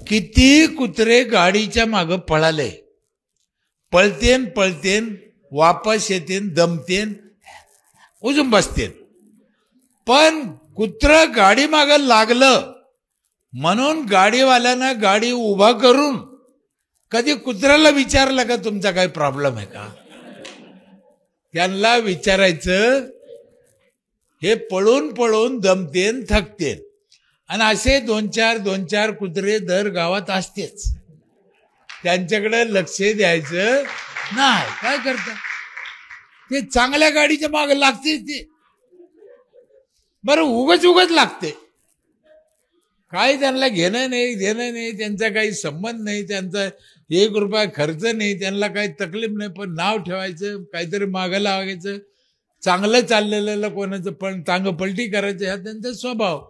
किती कुत्रे गाडीच्या मागं पळाले, पळतेन पळतेन वापस येतेन, दमतेन, उजून बसतेन. पण कुत्र गाडी मागं लागलं म्हणून गाडीवाल्यानं गाडी उभा करून कधी कुत्र्याला विचारलं का तुमचा काही प्रॉब्लेम आहे का? त्यांना विचारायचं. हे पळून पळून दमतेन, थकतेन. आणि असे दोन चार कुत्रे दर गावात असतेच. त्यांच्याकडे लक्ष द्यायचं नाही. काय करतात ते? चांगल्या गाडीच्या मागे लागते ते. बरं, उगच लागते. काय त्यांना घेणं नाही, देणं नाही, त्यांचा काही संबंध नाही, त्यांचा 1 रुपया खर्च नाही, त्यांना काही तकलीफ नाही. पण नाव ठेवायचं, काहीतरी मागं लावायचं, चांगलं चाललेलं कोणाचं पण चांगलं पलटी करायचं, हा त्यांचा स्वभाव.